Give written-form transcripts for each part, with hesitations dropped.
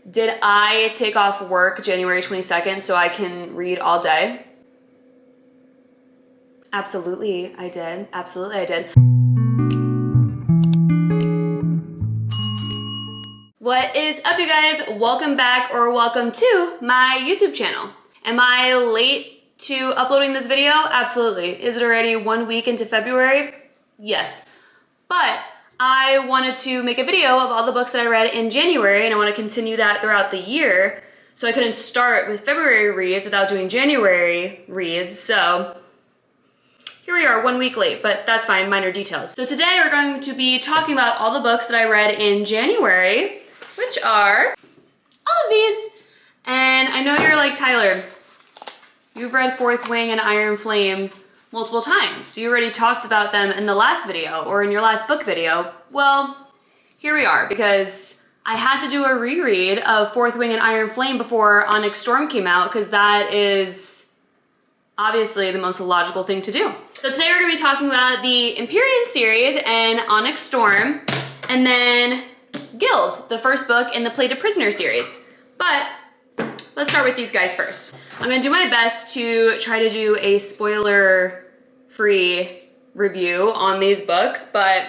Did I take off work January 22nd so I can read all day? Absolutely, I did. Absolutely, I did. What is up, you guys? Welcome back or welcome to my YouTube channel. Am I late to uploading this video? Absolutely. Is it already 1 week into February? Yes. But I wanted to make a video of all the books that I read in January, and I want to continue that throughout the year. So I couldn't start with February reads without doing January reads. So here we are, 1 week late, but that's fine, minor details. So today we're going to be talking about all the books that I read in January, which are all of these. And I know you're like, Tyler, you've read Fourth Wing and Iron Flame multiple times. You already talked about them in the last video or in your last book video. Well, here we are, because I had to do a reread of Fourth Wing and Iron Flame before Onyx Storm came out, because that is obviously the most logical thing to do. So today we're gonna be talking about the Empyrean series and Onyx Storm, and then Gild, the first book in the Plated Prisoner series. But let's start with these guys first. I'm gonna do my best to try to do a spoiler-free review on these books, but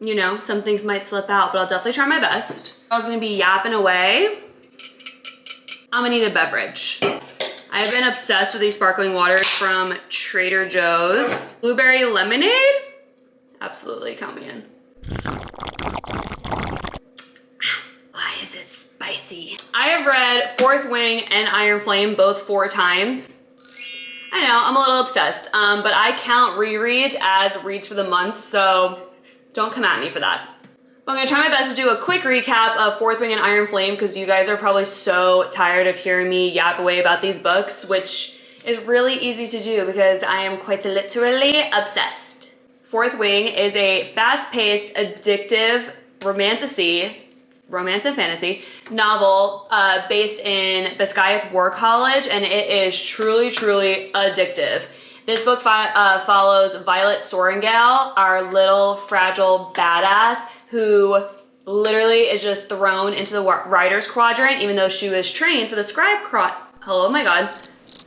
you know, some things might slip out, but I'll definitely try my best. I was gonna be yapping away. I'm gonna need a beverage. I've been obsessed with these sparkling waters from Trader Joe's. Blueberry lemonade? Absolutely, count me in. Why is it spicy? I have read Fourth Wing and Iron Flame both 4 times. I know, I'm a little obsessed, but I count rereads as reads for the month, so don't come at me for that. But I'm gonna try my best to do a quick recap of Fourth Wing and Iron Flame, because you guys are probably so tired of hearing me yap away about these books, which is really easy to do because I am quite literally obsessed. Fourth Wing is a fast-paced, addictive romance and fantasy novel based in Basgiath War College, and it is truly, truly addictive. This book follows Violet Sorrengail, our little fragile badass who literally is just thrown into the writer's quadrant, even though she was trained for the scribe oh my god,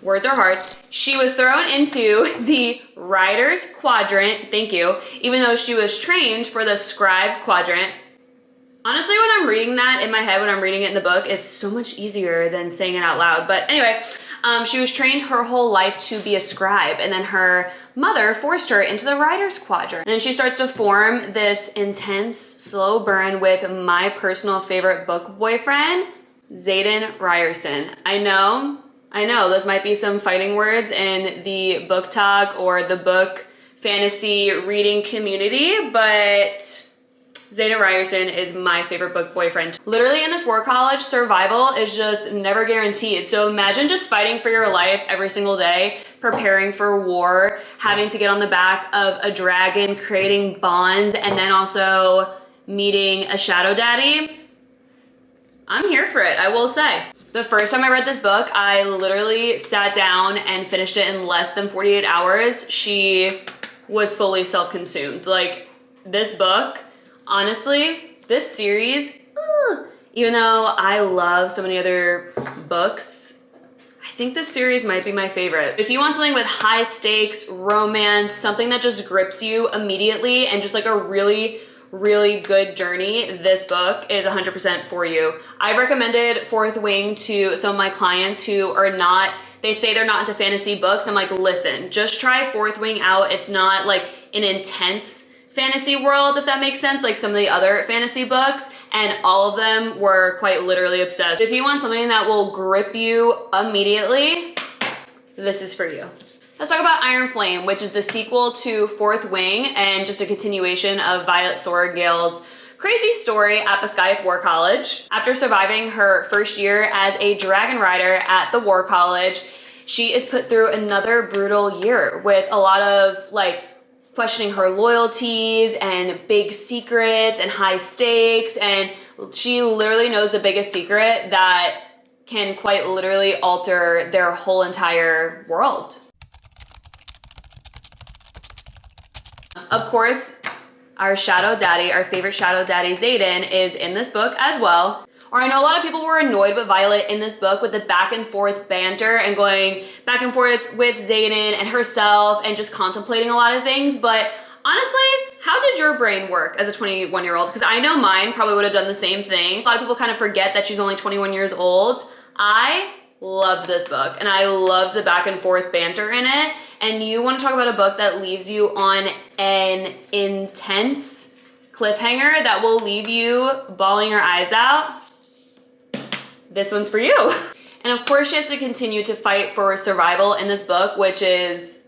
words are hard. She was thrown into the writer's quadrant, thank you, even though she was trained for the scribe quadrant. Honestly, when I'm reading that in my head, when I'm reading it in the book, it's so much easier than saying it out loud. But anyway, she was trained her whole life to be a scribe, and then her mother forced her into the writer's quadrant. And then she starts to form this intense, slow burn with my personal favorite book boyfriend, Xaden Ryerson. I know, those might be some fighting words in the book talk or the book fantasy reading community, but Xaden Ryerson is my favorite book boyfriend. Literally in this war college, survival is just never guaranteed. So imagine just fighting for your life every single day, preparing for war, having to get on the back of a dragon, creating bonds, and then also meeting a shadow daddy. I'm here for it, I will say. The first time I read this book, I literally sat down and finished it in less than 48 hours. She was fully self-consumed. Like, this book, honestly, this series, even though I love so many other books, I think this series might be my favorite. If you want something with high stakes, romance, something that just grips you immediately and just like a really, really good journey, this book is 100% for you. I've recommended Fourth Wing to some of my clients who are not, they say they're not into fantasy books. I'm like, listen, just try Fourth Wing out. It's not like an intense fantasy world, if that makes sense, like some of the other fantasy books, and all of them were quite literally obsessed. If you want something that will grip you immediately, this is for you. Let's talk about Iron Flame, which is the sequel to Fourth Wing and just a continuation of Violet Sorrengail's crazy story at Basgiath War College. After surviving her first year as a dragon rider at the War College, she is put through another brutal year with a lot of like questioning her loyalties and big secrets and high stakes, and she literally knows the biggest secret that can quite literally alter their whole entire world. Of course, our shadow daddy, our favorite shadow daddy Xaden, is in this book as well. Or I know a lot of people were annoyed with Violet in this book with the back and forth banter and going back and forth with Xaden and herself and just contemplating a lot of things. But honestly, how did your brain work as a 21-year-old? Because I know mine probably would have done the same thing. A lot of people kind of forget that she's only 21 years old. I loved this book and I loved the back and forth banter in it. And you want to talk about a book that leaves you on an intense cliffhanger that will leave you bawling your eyes out? This one's for you. And of course she has to continue to fight for survival in this book, which is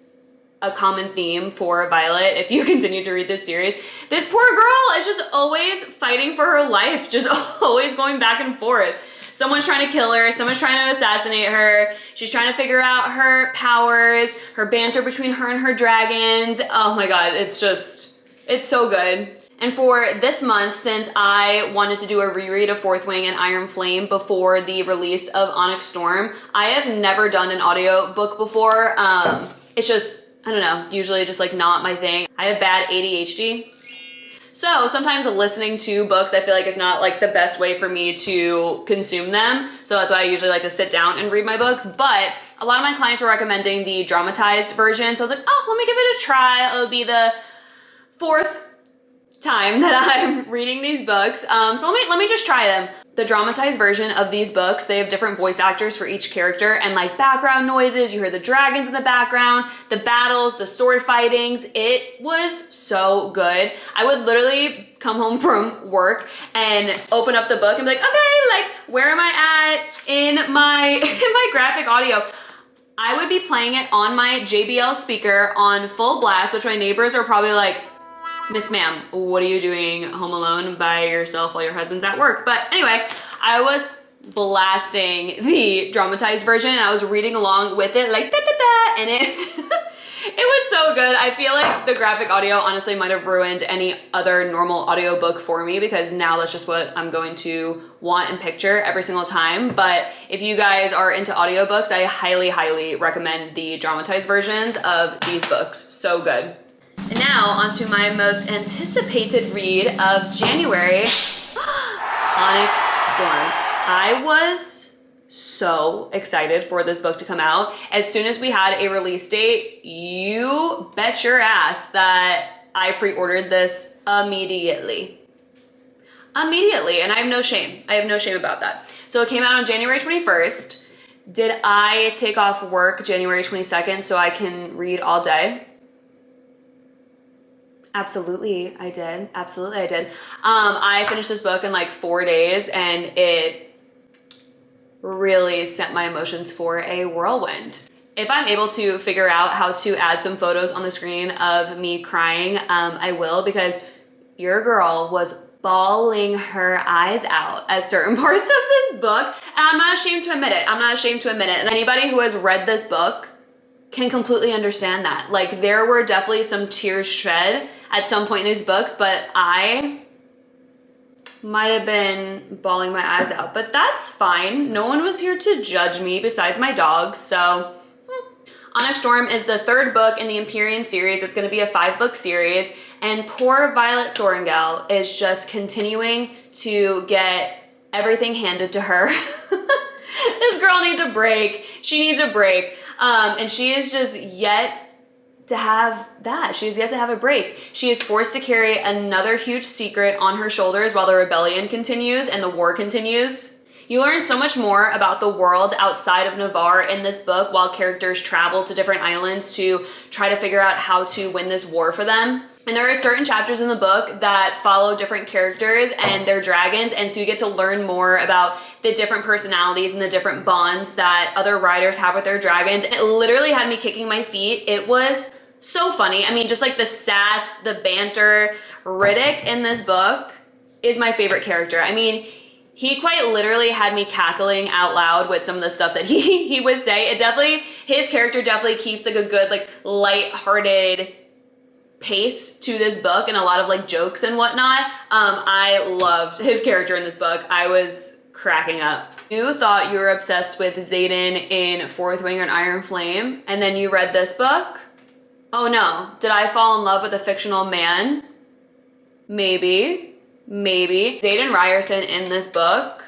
a common theme for Violet if you continue to read this series. This poor girl is just always fighting for her life, just always going back and forth. Someone's trying to kill her, someone's trying to assassinate her, she's trying to figure out her powers, her banter between her and her dragons. Oh my god, it's so good. And for this month, since I wanted to do a reread of Fourth Wing and Iron Flame before the release of Onyx Storm, I have never done an audio book before. It's just, I don't know, usually just like not my thing. I have bad ADHD. So sometimes listening to books I feel like is not like the best way for me to consume them. So that's why I usually like to sit down and read my books. But a lot of my clients were recommending the dramatized version. So I was like, oh, let me give it a try. It'll be the fourth time that I'm reading these books. So let me just try them. The dramatized version of these books, they have different voice actors for each character and like background noises. You hear the dragons in the background, the battles, the sword fightings. It was so good. I would literally come home from work and open up the book and be like, okay, like where am I at in my graphic audio? I would be playing it on my JBL speaker on full blast, which my neighbors are probably like, Miss Ma'am, what are you doing home alone by yourself while your husband's at work? But anyway, I was blasting the dramatized version and I was reading along with it like da-da-da, and it it was so good. I feel like the graphic audio honestly might have ruined any other normal audiobook for me because now that's just what I'm going to want and picture every single time. But if you guys are into audiobooks, I highly, highly recommend the dramatized versions of these books. So good. And now onto my most anticipated read of January, Onyx Storm. I was so excited for this book to come out. As soon as we had a release date, you bet your ass that I pre-ordered this immediately. Immediately, and I have no shame. I have no shame about that. So it came out on January 21st. Did I take off work January 22nd so I can read all day? Absolutely, I did. Absolutely, I did. I finished this book in like 4 days and it really sent my emotions for a whirlwind. If I'm able to figure out how to add some photos on the screen of me crying, I will, because your girl was bawling her eyes out at certain parts of this book. And I'm not ashamed to admit it. I'm not ashamed to admit it. And anybody who has read this book can completely understand that. Like there were definitely some tears shed at some point in these books, but I might have been bawling my eyes out, but that's fine. No one was here to judge me besides my dog, so. Onyx Storm is the third book in the Empyrean series. It's gonna be a 5-book series, and poor Violet Sorrengail is just continuing to get everything handed to her. This girl needs a break. She needs a break. And she is just yet to have that. She's yet to have a break. She is forced to carry another huge secret on her shoulders while the rebellion continues and the war continues. You learn so much more about the world outside of Navarre in this book while characters travel to different islands to try to figure out how to win this war for them. And there are certain chapters in the book that follow different characters and their dragons, and so you get to learn more about the different personalities and the different bonds that other riders have with their dragons. And it literally had me kicking my feet. It was so funny. I mean, just like the sass, the banter. Riddick in this book is my favorite character. I mean, he quite literally had me cackling out loud with some of the stuff that he would say. His character definitely keeps like a good, like light-hearted pace to this book and a lot of like jokes and whatnot. I loved his character in this book. I was cracking up. You thought you were obsessed with Xaden in Fourth Wing and Iron Flame, and then you read this book? Oh no, did I fall in love with a fictional man? Maybe. Xaden Ryerson in this book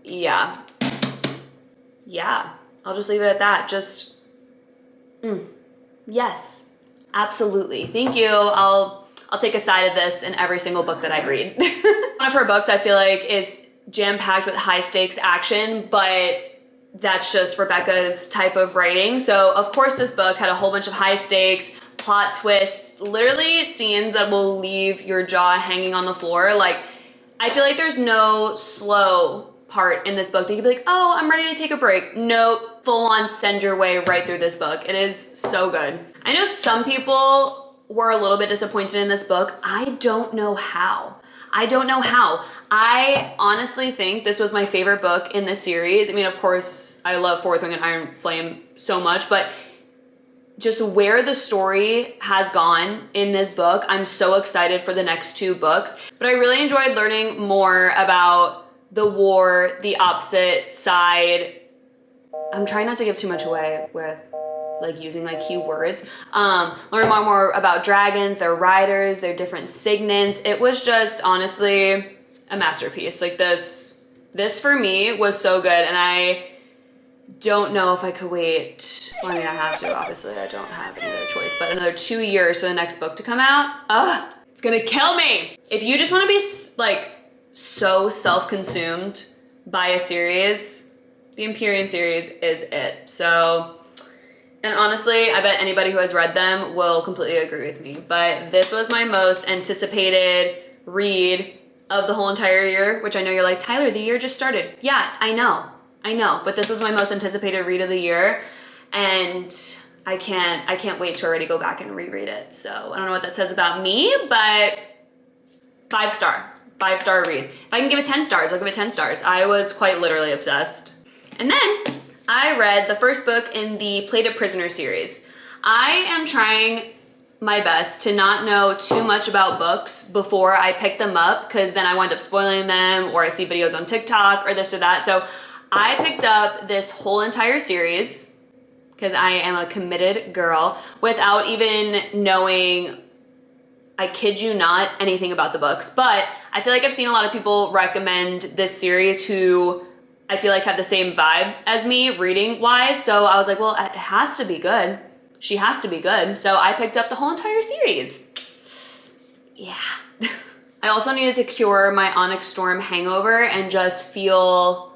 yeah. Yeah, I'll just leave it at that. Just, yes, absolutely. Thank you. I'll take a side of this in every single book that I read. One of her books I feel like is jam-packed with high stakes action, but that's just Rebecca's type of writing. So of course this book had a whole bunch of high stakes, plot twists, literally scenes that will leave your jaw hanging on the floor. Like, I feel like there's no slow part in this book that you can be like, oh, I'm ready to take a break. No, full on send your way right through this book. It is so good. I know some people were a little bit disappointed in this book. I don't know how. I honestly think this was my favorite book in the series. I mean, of course, I love Fourth Wing and Iron Flame so much, but just where the story has gone in this book, I'm so excited for the next two books. But I really enjoyed learning more about the war, the opposite side. I'm trying not to give too much away with like using like keywords. Learn more about dragons, their riders, their different signets. It was just honestly a masterpiece. Like this for me was so good, and I don't know if I could wait. Well, I mean, I have to, obviously. I don't have any other choice, but another 2 years for the next book to come out. Ugh, it's gonna kill me. If you just wanna be like so self-consumed by a series, the Empyrean series is it. So, and honestly, I bet anybody who has read them will completely agree with me, but this was my most anticipated read of the whole entire year, which I know you're like, Tyler, the year just started. Yeah, I know, but this was my most anticipated read of the year, and I can't wait to already go back and reread it. So I don't know what that says about me, but 5-star read. If I can give it 10 stars, I'll give it 10 stars. I was quite literally obsessed. And then I read the first book in the Plated Prisoner series. I am trying my best to not know too much about books before I pick them up, because then I wind up spoiling them, or I see videos on TikTok or this or that. So I picked up this whole entire series because I am a committed girl without even knowing, I kid you not, anything about the books. But I feel like I've seen a lot of people recommend this series who I feel like have the same vibe as me reading wise. So I was like, well, it has to be good. She has to be good. So I picked up the whole entire series. Yeah. I also needed to cure my Onyx Storm hangover and just feel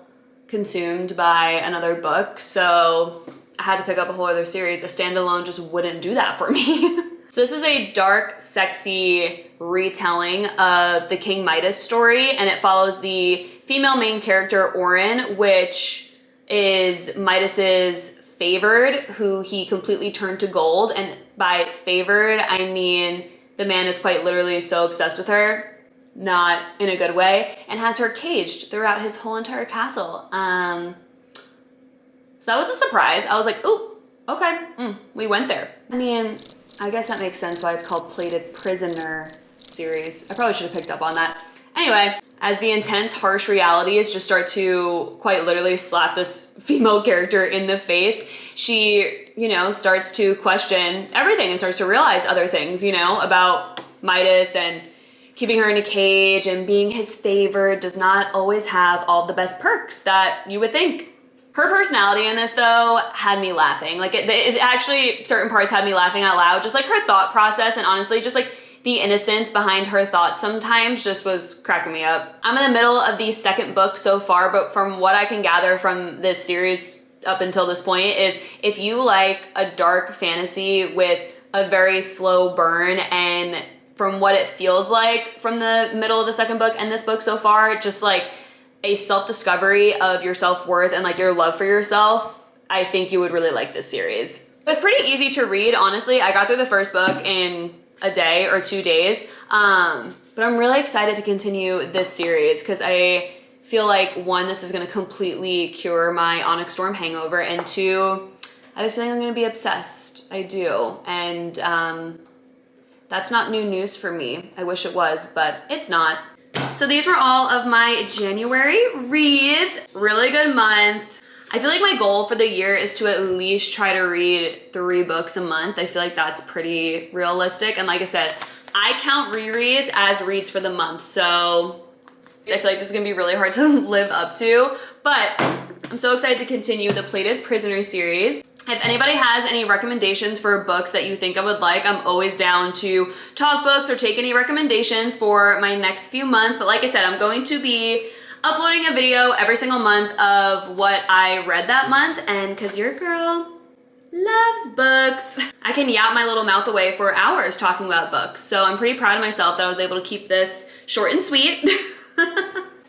consumed by another book. So I had to pick up a whole other series. A standalone just wouldn't do that for me. So this is a dark, sexy retelling of the King Midas story, and it follows the female main character, Orin, which is Midas's favored, who he completely turned to gold. And by favored, I mean the man is quite literally so obsessed with her, not in a good way, and has her caged throughout his whole entire castle. So that was a surprise. I was like, ooh, okay, we went there. I mean, I guess that makes sense why it's called Plated Prisoner series. I probably should have picked up on that. Anyway, as the intense, harsh realities just start to quite literally slap this female character in the face, she, starts to question everything and starts to realize other things, about Midas, and keeping her in a cage and being his favored does not always have all the best perks that you would think. Her personality in this, though, had me laughing. Like, it actually, certain parts had me laughing out loud. Just like her thought process, and honestly, just like the innocence behind her thoughts sometimes just was cracking me up. I'm in the middle of the second book so far, but from what I can gather from this series up until this point is, if you like a dark fantasy with a very slow burn, and from what it feels like from the middle of the second book and this book so far, just like a self-discovery of your self-worth and like your love for yourself, I think you would really like this series. It was pretty easy to read, honestly. I got through the first book in a day or 2 days, but I'm really excited to continue this series because I feel like, one, this is going to completely cure my Onyx Storm hangover, and two, I have a feeling I'm going to be obsessed. I do, and that's not new news for me. I wish it was, but it's not. So these were all of my January reads. Really good month. I feel like my goal for the year is to at least try to read 3 books a month. I feel like that's pretty realistic. And like I said, I count rereads as reads for the month. So I feel like this is gonna be really hard to live up to, but I'm so excited to continue the Plated Prisoner series. If anybody has any recommendations for books that you think I would like, I'm always down to talk books or take any recommendations for my next few months. But like I said, I'm going to be uploading a video every single month of what I read that month, and cause your girl loves books, I can yap my little mouth away for hours talking about books. So I'm pretty proud of myself that I was able to keep this short and sweet.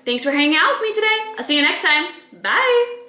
Thanks for hanging out with me today. I'll see you next time. Bye.